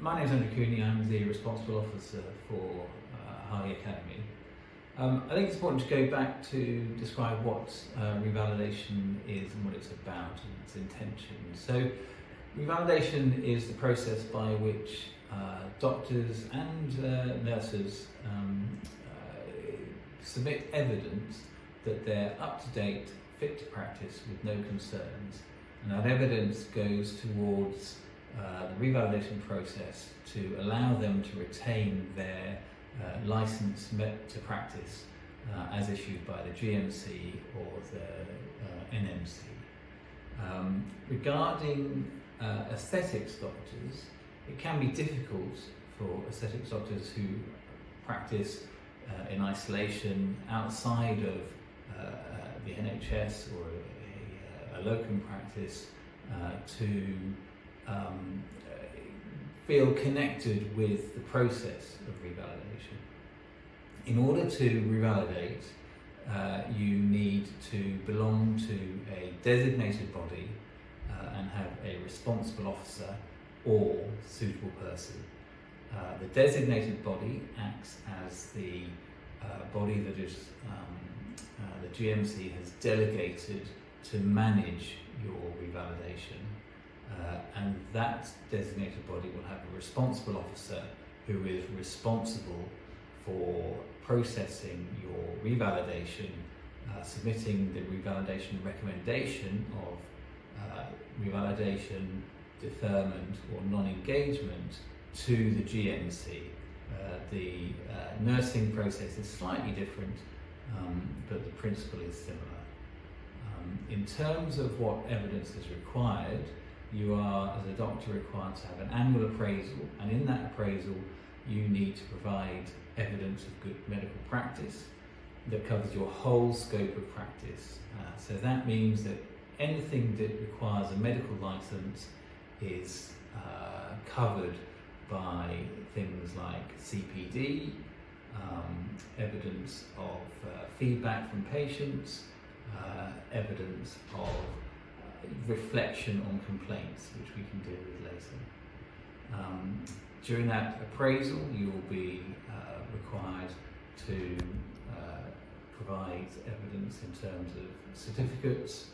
My name is Andrew Cooney. I'm the responsible officer for Harley Academy. I think it's important to go back to describe what revalidation is and what it's about and its intention. So revalidation is the process by which doctors and nurses submit evidence that they're up to date, fit to practice with no concerns, and that evidence goes towards the revalidation process to allow them to retain their license to practice as issued by the GMC or the NMC. Regarding aesthetics doctors, it can be difficult for aesthetics doctors who practice in isolation outside of the NHS or a locum practice to feel connected with the process of revalidation. In order to revalidate, you need to belong to a designated body and have a responsible officer or suitable person. The designated body acts as the body that is the GMC has delegated to manage your revalidation, and that designated body will have a responsible officer who is responsible for processing your revalidation, submitting the revalidation recommendation of revalidation, deferment or non-engagement to the GMC. The nursing process is slightly different, but the principle is similar. In terms of what evidence is required, you are, as a doctor, required to have an annual appraisal, and in that appraisal you need to provide evidence of good medical practice that covers your whole scope of practice. So that means that anything that requires a medical license is covered by things like CPD, evidence of feedback from patients, evidence of reflection on complaints, which we can deal with later. During that appraisal, you will be required to provide evidence in terms of certificates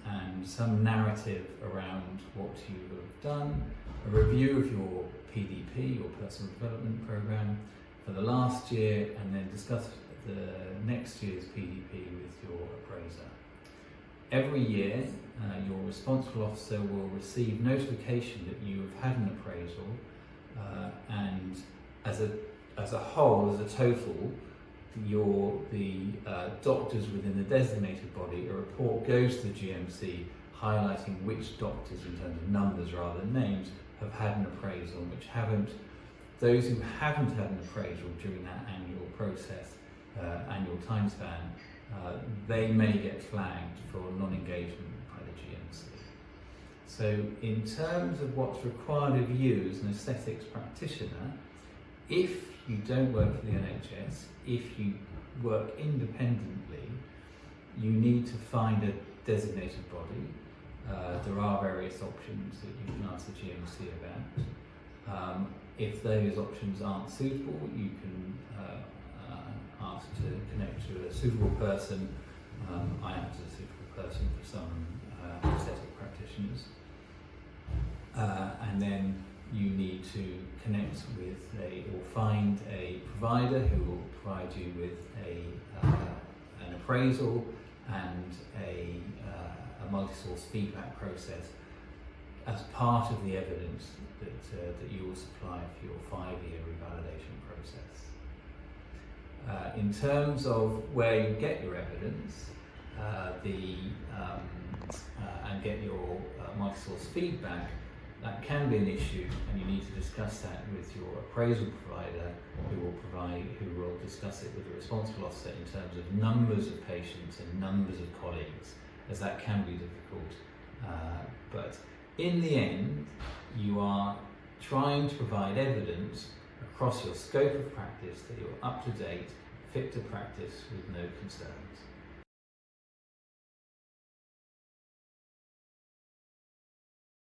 and some narrative around what you have done, a review of your PDP, your personal development program, for the last year, and then discuss the next year's PDP with your appraiser. Every year, your responsible officer will receive notification that you have had an appraisal, and as a whole, as a total, the doctors within the designated body, a report goes to the GMC highlighting which doctors, in terms of numbers rather than names, have had an appraisal and which haven't. Those who haven't had an appraisal during that annual process, annual time span, they may get flagged for non-engagement by the GMC. So in terms of what's required of you as an aesthetics practitioner, if you don't work for the NHS, if you work independently, you need to find a designated body. There are various options that you can ask the GMC about. If those options aren't suitable, you can ask to connect to a suitable person. I act as a suitable person for some aesthetic practitioners. And then you need to connect with or find a provider who will provide you with an appraisal and a multi-source feedback process as part of the evidence that you will supply for your 5-year revalidation process. In terms of where you get your evidence and get your multi-source feedback, that can be an issue, and you need to discuss that with your appraisal provider, who will discuss it with the responsible officer in terms of numbers of patients and numbers of colleagues, as that can be difficult. But in the end, you are trying to provide evidence across your scope of practice that you're up to date, fit to practice with no concerns.